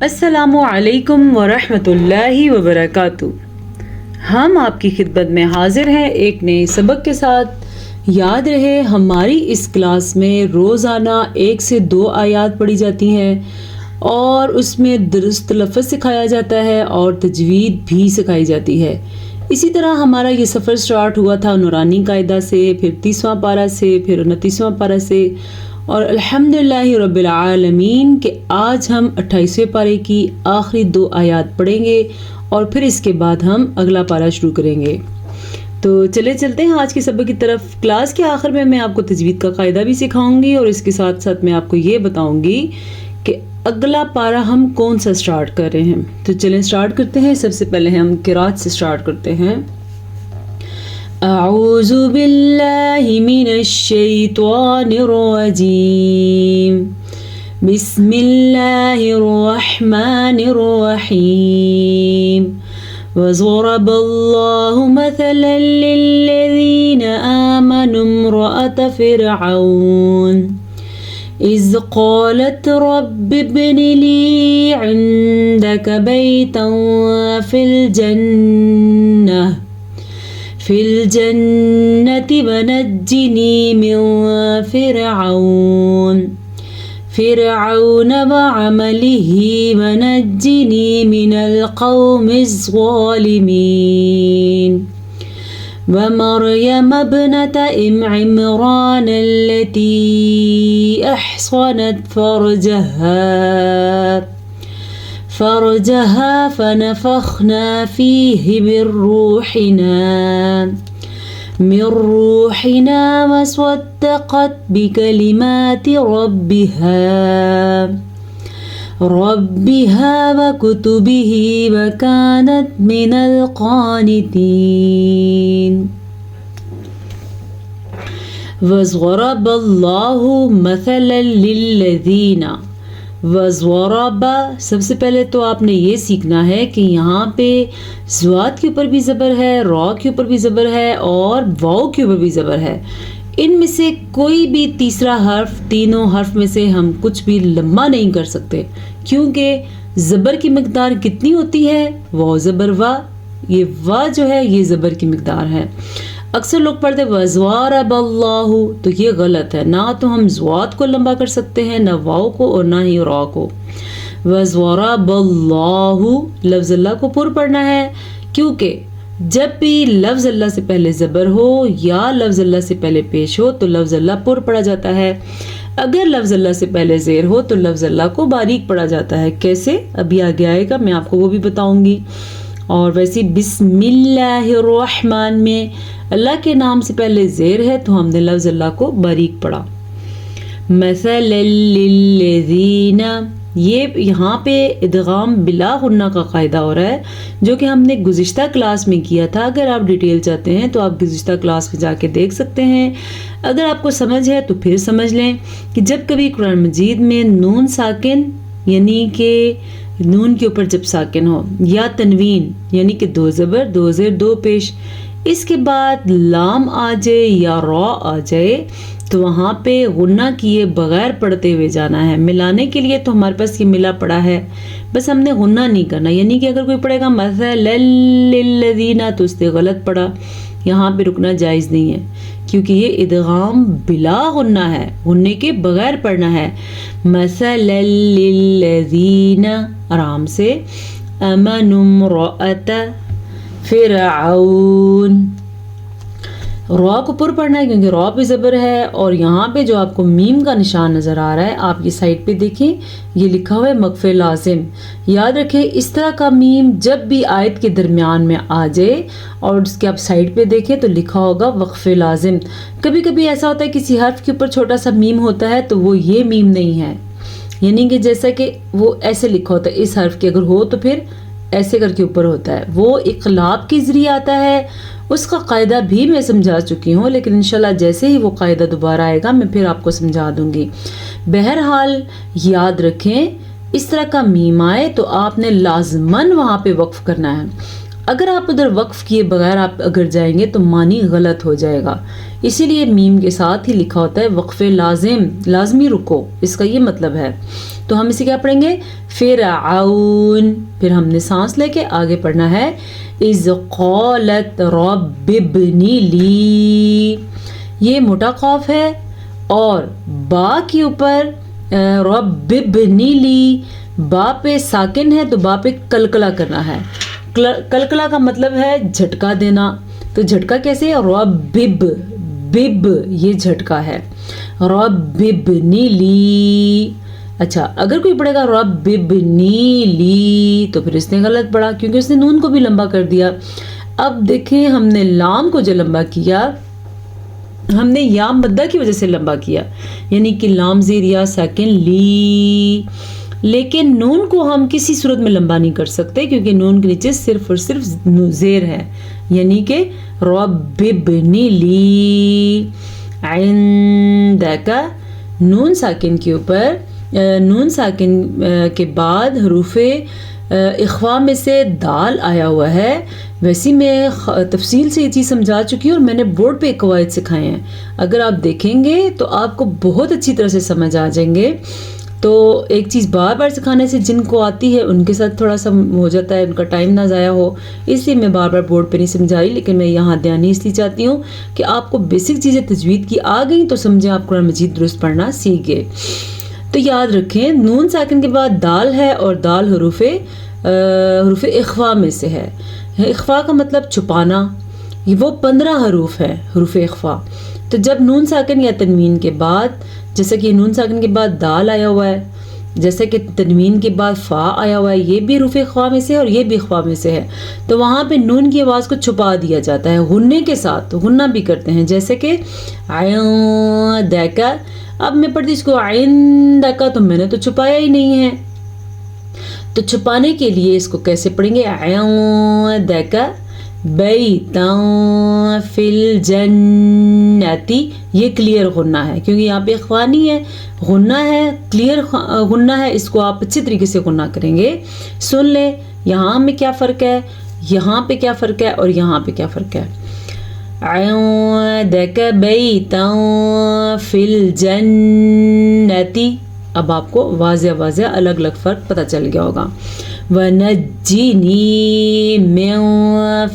السلام علیکم ورحمۃ اللہ وبرکاتہ۔ ہم آپ کی خدمت میں حاضر ہیں ایک نئے سبق کے ساتھ۔ یاد رہے ہماری اس کلاس میں روزانہ 1 سے 2 آیات پڑھی جاتی ہیں اور اس میں درست لفظ سکھایا جاتا ہے اور تجوید بھی سکھائی جاتی ہے۔ اسی طرح ہمارا یہ سفر سٹارٹ ہوا تھا نورانی قاعدہ سے، پھر 30واں پارہ سے، پھر 29واں پارہ سے، اور الحمدللہ رب العالمین کہ آج ہم 28ویں پارے کی آخری 2 آیات پڑھیں گے اور پھر اس کے بعد ہم اگلا پارہ شروع کریں گے۔ تو چلتے ہیں آج کے سبق کی طرف۔ کلاس کے آخر میں آپ کو تجوید کا قاعدہ بھی سکھاؤں گی اور اس کے ساتھ ساتھ میں آپ کو یہ بتاؤں گی کہ اگلا پارہ ہم کون سا سٹارٹ کر رہے ہیں۔ تو چلیں سٹارٹ کرتے ہیں۔ سب سے پہلے ہم قرات سے سٹارٹ کرتے ہیں۔ اعوذ باللہ من الشیطان الرجیم، بسم اللہ الرحمن الرحیم۔ وضرب اللہ مثلا للذین آمنوا امرأة فرعون اذ قالت رب ابن لی عندک بیتا فی الجنة ونجنی من فرعون وعمله ونجنی من القوم الظالمین۔ ومريم ابنة عمران التي أحصنت فرجها فنفخنا فيه من روحنا وصدقت بكلمات ربها وكتبه وكانت من القانتين۔ وضرب اللہ مثلا للذین، وضرب سب سے پہلے تو آپ نے یہ سیکھنا ہے کہ یہاں پہ زواد کے اوپر بھی زبر ہے، را کے اوپر بھی زبر ہے اور واو کے اوپر بھی زبر ہے۔ ان میں سے کوئی بھی تیسرا حرف، تینوں حرف میں سے ہم کچھ بھی لمبا نہیں کر سکتے، کیونکہ زبر کی مقدار کتنی ہوتی ہے؟ واو زبر وا، یہ وا جو ہے یہ زبر کی مقدار ہے۔ اکثر لوگ پڑھتے وضرب اللہ، تو یہ غلط ہے، نہ تو ہم زواد کو لمبا کر سکتے ہیں، نہ واو کو اور نہ ہی را کو۔ وضرب اللہ، لفظ اللہ کو پر پڑھنا ہے، کیونکہ جب بھی لفظ اللہ سے پہلے زبر ہو یا لفظ اللہ سے پہلے پیش ہو تو لفظ اللہ پر پڑھا جاتا ہے۔ اگر لفظ اللہ سے پہلے زیر ہو تو لفظ اللہ کو باریک پڑھا جاتا ہے۔ کیسے؟ ابھی آگے آئے گا، میں آپ کو وہ بھی بتاؤں گی۔ اور ویسے بسم اللہ الرحمن میں اللہ کے نام سے پہلے زیر ہے تو ہم نے لفظ اللہ کو باریک پڑھا۔ مثلا للذین، یہ یہاں پہ ادغام بلا غنہ کا قاعدہ ہو رہا ہے جو کہ ہم نے گزشتہ کلاس میں کیا تھا۔ اگر آپ ڈیٹیل چاہتے ہیں تو آپ گزشتہ کلاس میں جا کے دیکھ سکتے ہیں۔ اگر آپ کو سمجھ ہے تو پھر سمجھ لیں کہ جب کبھی قرآن مجید میں نون ساکن، یعنی کہ نون کے اوپر جب ساکن ہو، یا تنوین یعنی کہ 2 زبر 2 زیر 2 پیش، اس کے بعد لام آ جائے یا را آ جائے تو وہاں پہ غنہ کیے بغیر پڑھتے ہوئے جانا ہے۔ ملانے کے لیے تو ہمارے پاس یہ ملا پڑا ہے، بس ہم نے غنہ نہیں کرنا، یعنی کہ اگر کوئی پڑھے گا مثلا للذین تو اس نے غلط پڑھا، یہاں پہ رکنا جائز نہیں ہے کیونکہ یہ ادغام بلا غنہ ہے، غنے کے بغیر پڑھنا ہے۔ مثلا للذین، آرام سے، آمنوا امرأة فرعون، را کو پر پڑھنا ہے کیونکہ را پہ زبر ہے، اور یہاں پہ جو آپ کو میم کا نشان نظر آ رہا ہے آپ یہ سائڈ پہ دیکھیں، یہ لکھا ہوا ہے وقف لازم۔ یاد رکھیں اس طرح کا میم جب بھی آیت کے درمیان میں آ جائے اور اس کے آپ سائڈ پہ دیکھیں تو لکھا ہوگا وقف لازم۔ کبھی کبھی ایسا ہوتا ہے کسی حرف کے اوپر چھوٹا سا میم ہوتا ہے تو وہ یہ میم نہیں ہے، یعنی کہ جیسا کہ وہ ایسے لکھا ہوتا ہے، اس حرف کے اگر ہو تو پھر ایسے کر کے اوپر ہوتا ہے، وہ اقلاب کے ذریعے آتا ہے۔ اس کا قاعدہ بھی میں سمجھا چکی ہوں، لیکن انشاءاللہ جیسے ہی وہ قاعدہ دوبارہ آئے گا میں پھر آپ کو سمجھا دوں گی۔ بہرحال یاد رکھیں اس طرح کا میم آئے تو آپ نے لازماً وہاں پہ وقف کرنا ہے۔ اگر آپ ادھر وقف کیے بغیر آپ اگر جائیں گے تو معنی غلط ہو جائے گا، اسی لیے میم کے ساتھ ہی لکھا ہوتا ہے وقف لازمی رکو، اس کا یہ مطلب ہے۔ تو ہم اسے کیا پڑھیں گے؟ فرعون، پھر ہم نے سانس لے کے آگے پڑھنا ہے اذ قالت رب ابن لی، یہ موٹا قاف ہے اور با کے اوپر رب ابن لی، با پہ ساکن ہے تو با پہ کلکلا کرنا ہے۔ کلکلا کا مطلب ہے جھٹکا دینا، تو جھٹکا کیسے؟ رب بب، یہ جھٹکا ہے، رب ابن لی۔ اچھا اگر کوئی پڑھے گا رب ابن لی تو پھر اس نے غلط پڑھا کیونکہ اس نے نون کو بھی لمبا کر دیا۔ اب دیکھیں ہم نے لام کو جو لمبا کیا ہم نے یا مدہ کی وجہ سے لمبا کیا، یعنی کہ لام زیر یا ساکن لی، لیکن نون کو ہم کسی صورت میں لمبا نہیں کر سکتے کیونکہ نون کے نیچے صرف اور صرف زیر ہے، یعنی کہ رب ابن لی عندک، نون ساکن کے اوپر، نون ساکن کے بعد حروف اخفا میں سے دال آیا ہوا ہے۔ ویسے میں تفصیل سے یہ چیز سمجھا چکی ہوں اور میں نے بورڈ پہ قواعد سکھائے ہیں، اگر آپ دیکھیں گے تو آپ کو بہت اچھی طرح سے سمجھ آ جائیں گے۔ تو ایک چیز بار بار سکھانے سے جن کو آتی ہے ان کے ساتھ تھوڑا سا ہو جاتا ہے، ان کا ٹائم نہ ضائع ہو، اس لیے میں بار بار بورڈ پہ نہیں سمجھائی، لیکن میں یہاں دھیانی اس لیے چاہتی ہوں کہ آپ کو بیسک چیزیں تجوید کی آ گئیں تو سمجھیں آپ قرآن مجید درست پڑھنا سیکھ گئے۔ تو یاد رکھیں نون ساکن کے بعد دال ہے اور دال حروف اخفا میں سے ہے۔ اخفا کا مطلب چھپانا، وہ 15 حروف ہے حروف اخفا۔ تو جب نون ساکن یا تنوین کے بعد، جیسا کہ نون ساکن کے بعد دال آیا ہوا ہے، جیسا کہ تنوین کے بعد فا آیا ہوا ہے، یہ بھی حروف اخفا میں سے ہے اور یہ بھی اخفا میں سے ہے، تو وہاں پہ نون کی آواز کو چھپا دیا جاتا ہے غنّے کے ساتھ، غنّہ بھی کرتے ہیں، جیسے کہ عندک۔ اب میں پڑھتی اس کو عندک تو میں نے تو چھپایا ہی نہیں ہے، تو چھپانے کے لیے اس کو کیسے پڑھیں گے؟ عندک بیتا فی الجنت، یہ کلیئر غنہ ہے کیونکہ یہاں پہ اخفا نہیں ہے، غنہ ہے، کلیئر غنہ ہے، اس کو آپ اچھی طریقے سے غنہ کریں گے۔ سن لیں یہاں میں کیا فرق ہے، یہاں پہ کیا فرق ہے اور یہاں پہ کیا فرق ہے۔ عندک بیتا فی الجنت، اب آپ کو واضح الگ الگ فرق پتہ چل گیا ہوگا۔ وَنَجِّنِي مِن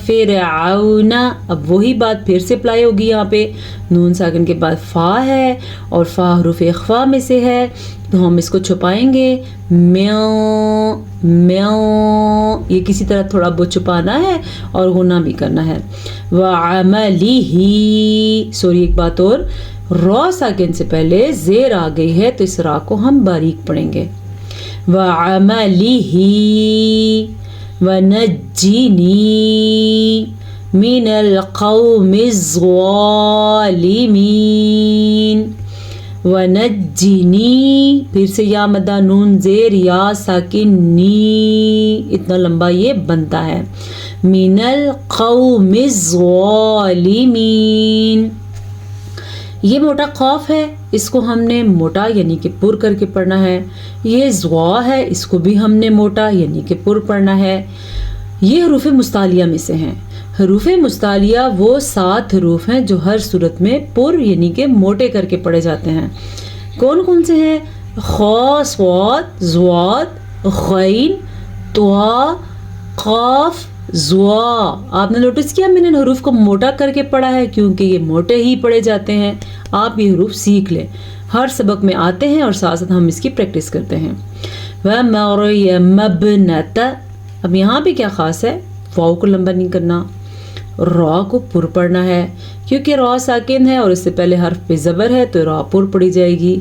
فِرْعَوْنَ، اب وہی بات پھر سے اپلائی ہوگی، یہاں پہ نون ساکن کے بعد فا ہے اور فا حروف اخفا میں سے ہے تو ہم اس کو چھپائیں گے، میوں، یہ کسی طرح تھوڑا بہت چھپانا ہے اور غنہ بھی کرنا ہے۔ وَعَمَلِهِ، سوری ایک بات اور، را ساکن سے پہلے زیر آ گئی ہے تو اس را کو ہم باریک پڑھیں گے۔ وَعَمَلِهِ وَنَجِّنِي مِنَ الْقَوْمِ الظَّالِمِينَ۔ وَنَجِّنِي، پھر سے یا مدہ نون زیر یا ساکن نی، اتنا لمبا یہ بنتا ہے، مِنَ الْقَوْمِ الظَّالِمِينَ۔ یہ موٹا قاف ہے، اس کو ہم نے موٹا یعنی کہ پر کر کے پڑھنا ہے۔ یہ زوا ہے، اس کو بھی ہم نے موٹا یعنی کہ پر پڑھنا ہے۔ یہ حروف مستعلیہ میں سے ہیں۔ حروف مستعلیہ وہ 7 حروف ہیں جو ہر صورت میں پر یعنی کہ موٹے کر کے پڑھے جاتے ہیں۔ کون کون سے ہیں؟ خا، صاد، ضاد، غین، طا، قاف، زوا۔ آپ نے نوٹس کیا میں نے حروف کو موٹا کر کے پڑھا ہے کیونکہ یہ موٹے ہی پڑھے جاتے ہیں۔ آپ یہ حروف سیکھ لیں، ہر سبق میں آتے ہیں اور ساتھ ساتھ ہم اس کی پریکٹس کرتے ہیں۔ وَمَرْيَمَ ابْنَتَ، اب یہاں پہ کیا خاص ہے؟ واو کو لمبا نہیں کرنا، را کو پر پڑھنا ہے کیونکہ را ساکن ہے اور اس سے پہلے حرف پہ زبر ہے تو را پر پڑھی جائے گی۔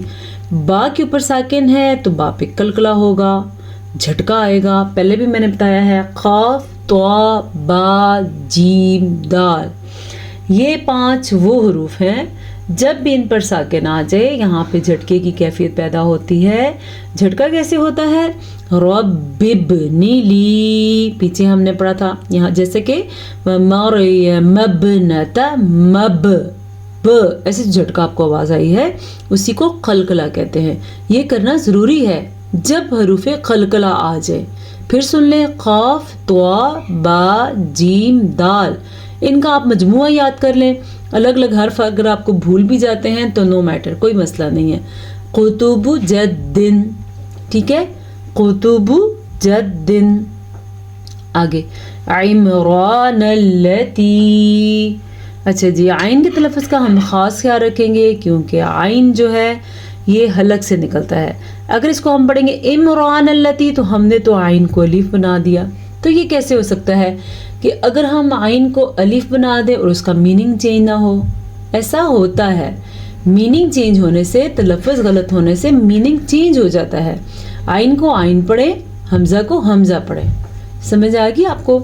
با کے اوپر ساکن ہے تو با پہ کلکلا ہوگا، جھٹکا آئے گا، پہلے بھی میں نے بتایا ہے۔ قاف، طا، با، جیم، دال، یہ 5 وہ حروف ہیں جب بھی ان پر ساکن آ جائے یہاں پہ جھٹکے کی کیفیت پیدا ہوتی ہے۔ جھٹکا کیسے ہوتا ہے؟ رب ابن لی، پیچھے ہم نے پڑھا تھا یہاں جیسے کہ مریم ابنت مب، ایسے جھٹکا آپ کو آواز آئی ہے، اسی کو قلقلہ کہتے ہیں۔ یہ کرنا ضروری ہے جب حروف قلقلہ آ جائے۔ پھر سن لیں، قاف، طا، با، جیم، دال، ان کا آپ مجموعہ یاد کر لیں۔ الگ الگ حرف اگر آپ کو بھول بھی جاتے ہیں تو نو میٹر، کوئی مسئلہ نہیں ہے. قطب جدن، ٹھیک ہے، قطب جدن. آگے عمران التی. اچھا جی، عین کے تلفظ کا ہم خاص خیال رکھیں گے کیونکہ عین جو ہے یہ حلق سے نکلتا ہے. اگر اس کو ہم پڑھیں گے عمران التی تو ہم نے تو عین کو الف بنا دیا. تو یہ کیسے ہو سکتا ہے کہ اگر ہم عین کو الف بنا دیں اور اس کا میننگ چینج نہ ہو؟ ایسا ہوتا ہے، میننگ چینج ہونے سے، تلفظ غلط ہونے سے میننگ چینج ہو جاتا ہے. عین کو عین پڑھیں، حمزہ کو حمزہ پڑھیں. سمجھ آ گئی آپ کو؟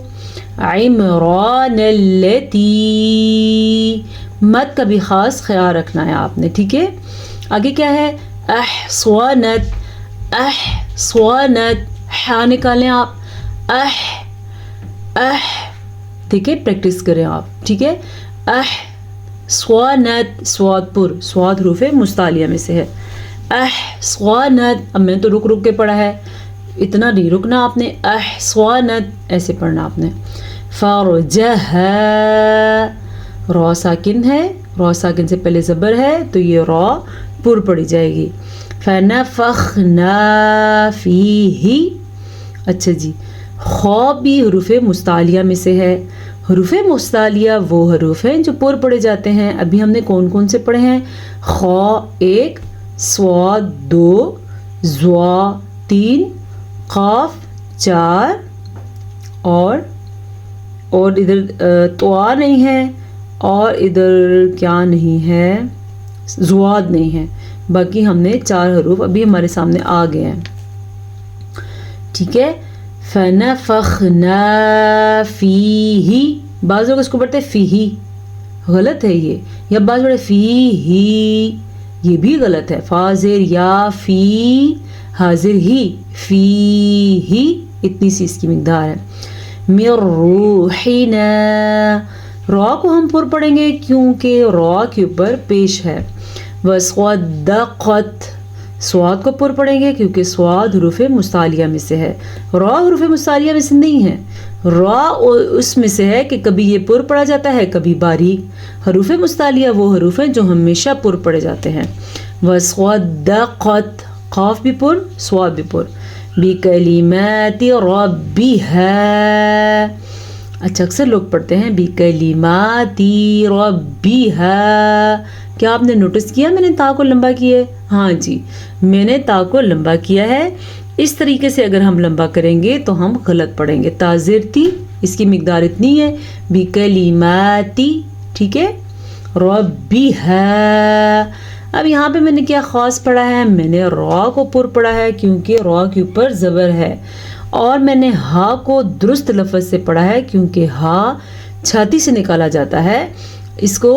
عمران التی، مد کا بھی خاص خیال رکھنا ہے آپ نے، ٹھیک ہے. آگے کیا ہے؟ احصنت، احصنت، ہا نکالیں آپ، ٹھیک ہے، پریکٹس کریں آپ، ٹھیک ہے. احصنت، سواد پر، سواد حروف مستعلیہ میں سے ہے. احصنت، اب میں نے تو رک رک کے پڑھا ہے، اتنا نہیں رکنا آپ نے. احصنت ایسے پڑھنا آپ نے. فرجہا، را ساکن ہے، را ساکن سے پہلے زبر ہے تو یہ را پر پڑی جائے گی. فنفخنا فیہ. اچھا جی، خا بھی حروف مستعلیہ میں سے ہے. حروف مستعلیہ وہ حروف ہیں جو پر پڑے جاتے ہیں. ابھی ہم نے کون کون سے پڑھے ہیں؟ خا 1، صاد 2، ضا 3، قاف 4، اور ادھر طوا نہیں ہے، اور ادھر کیا نہیں ہے، زواد نہیں ہے. باقی ہم نے 4 حروف ابھی ہمارے سامنے آ گئے ہیں، ٹھیک ہے. فنفخنا فیہ، بعض لوگ اس کو پڑھتے فیہ، غلط ہے یہ. یا بعض پڑھتے فیہ، یہ بھی غلط ہے. فاضر یا فی، حاضر ہی، فیہ، اتنی سی اس کی مقدار ہے. من روحنا، را کو ہم پر پڑھیں گے کیونکہ را کے اوپر پیش ہے. وصدقت، سواد کو پر پڑھیں گے کیونکہ سواد حروف مستعلیہ میں سے ہے. را حروف مستعلیہ میں سے نہیں ہے. را اس میں سے ہے کہ کبھی یہ پر پڑھا جاتا ہے کبھی باریک. حروف مستعلیہ وہ حروف ہیں جو ہمیشہ پر پڑھے جاتے ہیں. وصدقت، قاف بھی پر، سواد بھی پر. بکلمات ربها، اچھا اکثر لوگ پڑھتے ہیں بکلمات ربها. کیا آپ نے نوٹس کیا میں نے تا کو لمبا کیا ہے؟ ہاں جی، میں نے تا کو لمبا کیا ہے. اس طریقے سے اگر ہم لمبا کریں گے تو ہم غلط پڑھیں گے. تازر تھی، اس کی مقدار اتنی ہے. بکلماتی، ٹھیک ہے. ربها، اب یہاں پہ میں نے کیا خاص پڑھا ہے؟ میں نے را کو پر پڑھا ہے کیونکہ را کے اوپر زبر ہے، اور میں نے ہا کو درست لفظ سے پڑھا ہے کیونکہ ہا چھاتی سے نکالا جاتا ہے، اس کو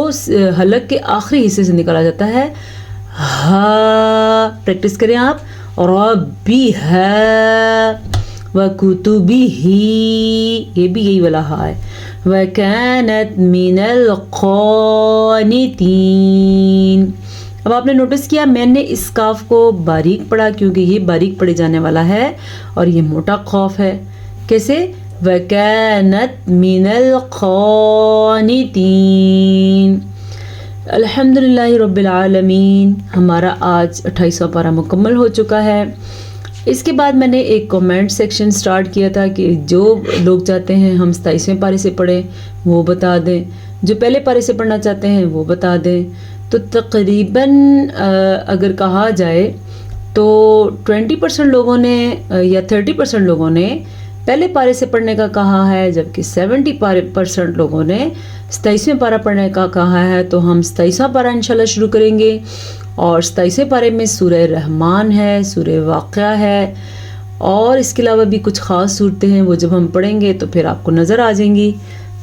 حلق کے آخری حصے سے نکالا جاتا ہے. ہا، پریکٹس کریں آپ. ربها وکتبہ، یہ بھی یہی والا ہا ہے. وکانت من القانتین. اب آپ نے نوٹس کیا میں نے اس کاف کو باریک پڑھا کیونکہ یہ باریک پڑھے جانے والا ہے اور یہ موٹا قاف ہے. کیسے؟ وَكَانَتْ مِنَ الْقَانِتِينَ. الحمدللہ رب العالمین. ہمارا آج 28واں پارہ مکمل ہو چکا ہے. اس کے بعد میں نے ایک کومنٹ سیکشن سٹارٹ کیا تھا کہ جو لوگ چاہتے ہیں ہم 27ویں پارے سے پڑھیں وہ بتا دیں، جو پہلے پارے سے پڑھنا چاہتے ہیں وہ بتا دیں. تو تقریباً اگر کہا جائے تو 20% لوگوں نے یا 30% لوگوں نے پہلے پارے سے پڑھنے کا کہا ہے، جبکہ 70% لوگوں نے 27ویں پارہ پڑھنے کا کہا ہے. تو ہم 27واں پارہ انشاءاللہ شروع کریں گے، اور 27ویں پارے میں سورہ رحمان ہے، سورہ واقعہ ہے، اور اس کے علاوہ بھی کچھ خاص صورتیں ہیں، وہ جب ہم پڑھیں گے تو پھر آپ کو نظر آ جائیں گی.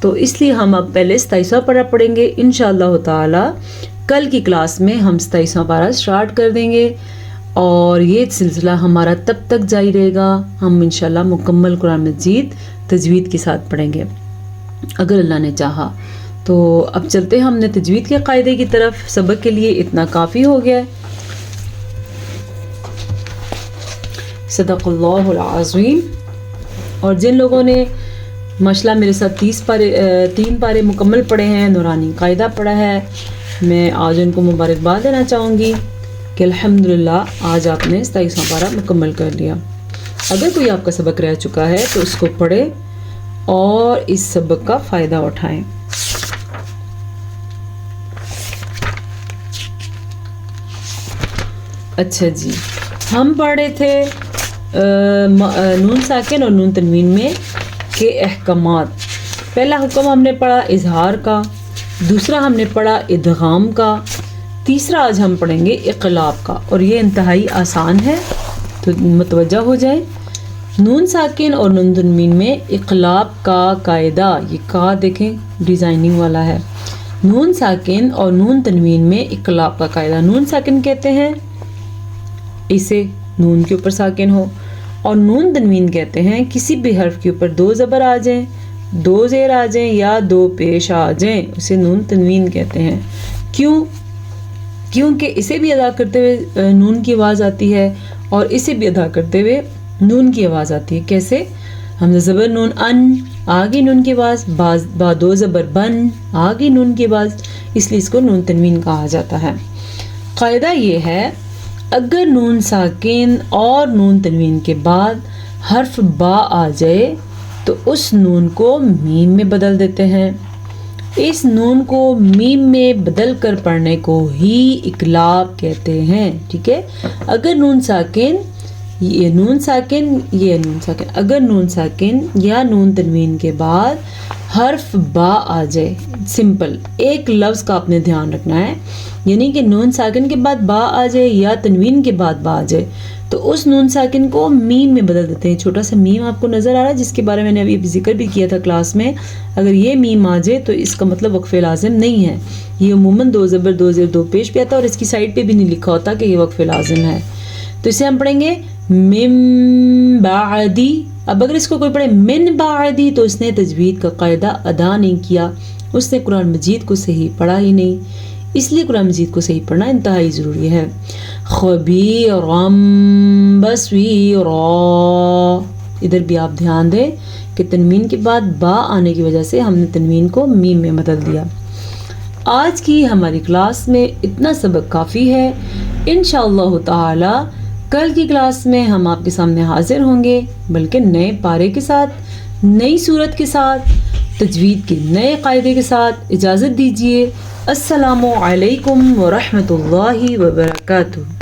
تو اس لیے ہم اب پہلے 27واں پارہ پڑھیں گے انشاءاللہ تعالی. کل کی کلاس میں ہم 27واں پارہ سٹارٹ کر دیں گے، اور یہ سلسلہ ہمارا تب تک جاری رہے گا. ہم انشاءاللہ مکمل قرآن مجید تجوید کے ساتھ پڑھیں گے اگر اللہ نے چاہا. تو اب چلتے ہیں ہم نے تجوید کے قاعدے کی طرف. سبق کے لیے اتنا کافی ہو گیا ہے. صدق اللہ العظیم. اور جن لوگوں نے ماشاءاللہ میرے ساتھ 3 پارے مکمل پڑھے ہیں، نورانی قاعدہ پڑھا ہے. میں آج ان کو مبارکباد دینا چاہوں گی کہ الحمدللہ آج آپ نے 27واں پارہ مکمل کر لیا. اگر کوئی آپ کا سبق رہ چکا ہے تو اس کو پڑھے اور اس سبق کا فائدہ اٹھائیں. اچھا جی، ہم پڑھ رہے تھے نون ساکن اور نون تنوین میں کے احکامات. پہلا حکم ہم نے پڑھا اظہار کا، دوسرا ہم نے پڑھا ادغام کا، تیسرا آج ہم پڑھیں گے اقلاب کا، اور یہ انتہائی آسان ہے تو متوجہ ہو جائیں. نون ساکن اور نون تنوین میں اقلاب کا قاعدہ، یہ کا دیکھیں ڈیزائننگ والا ہے. نون ساکن اور نون تنوین میں اقلاب کا قاعدہ، نون ساکن کہتے ہیں اسے نون کے اوپر ساکن ہو، اور نون تنوین کہتے ہیں کسی بھی حرف کے اوپر 2 زبر آ جائیں، 2 زیر آ جائیں یا 2 پیش آ جائیں، اسے نون تنوین کہتے ہیں. کیونکہ اسے بھی ادا کرتے ہوئے نون کی آواز آتی ہے اور اسے بھی ادا کرتے ہوئے نون کی آواز آتی ہے. کیسے؟ حمزہ زبر نون ان، آگے نون کی آواز، با 2 زبر بن، آگے نون کی آواز، اس لیے اس کو نون تنوین کہا جاتا ہے. قاعدہ یہ ہے اگر نون ساکن اور نون تنوین کے بعد حرف با آ جائے تو اس نون کو میم میں بدل دیتے ہیں. اس نون کو میم میں بدل کر پڑھنے کو ہی اقلاب کہتے ہیں. ٹھیک ہے، اگر نون ساکن اگر نون ساکن یا نون تنوین کے بعد حرف با آ جائے، سمپل ایک لفظ کا آپ نے دھیان رکھنا ہے، یعنی کہ نون ساکن کے بعد با آ جائے یا تنوین کے بعد با آ جائے تو اس نون ساکن کو میم میں بدل دیتے ہیں. چھوٹا سا میم آپ کو نظر آ رہا ہے جس کے بارے میں نے ابھی ذکر بھی کیا تھا کلاس میں. اگر یہ میم آ جائے تو اس کا مطلب وقف لازم نہیں ہے. یہ عموماً 2 زبر 2 زیر 2 پیش پہ آتا ہے اور اس کی سائڈ پہ بھی نہیں لکھا ہوتا کہ یہ وقف لازم ہے. تو اسے ہم پڑھیں گے من بعدی. اب اگر اس کو کوئی پڑھے من بعدی تو اس نے تجوید کا قاعدہ ادا نہیں کیا، اس نے قرآن مجید کو صحیح پڑھا ہی نہیں. اس لیے قرآن مجید کو صحیح پڑھنا انتہائی ضروری ہے. خبیرم بصیرا، ادھر بھی آپ دھیان دیں کہ تنوین کے بعد با آنے کی وجہ سے ہم نے تنوین کو میم میں بدل دیا. آج کی ہماری کلاس میں اتنا سبق کافی ہے. انشاءاللہ تعالی کل کی کلاس میں ہم آپ کے سامنے حاضر ہوں گے، بلکہ نئے پارے کے ساتھ، نئی صورت کے ساتھ، تجوید کے نئے قاعدے کے ساتھ. اجازت دیجیے. السلام علیکم ورحمۃ اللہ وبرکاتہ.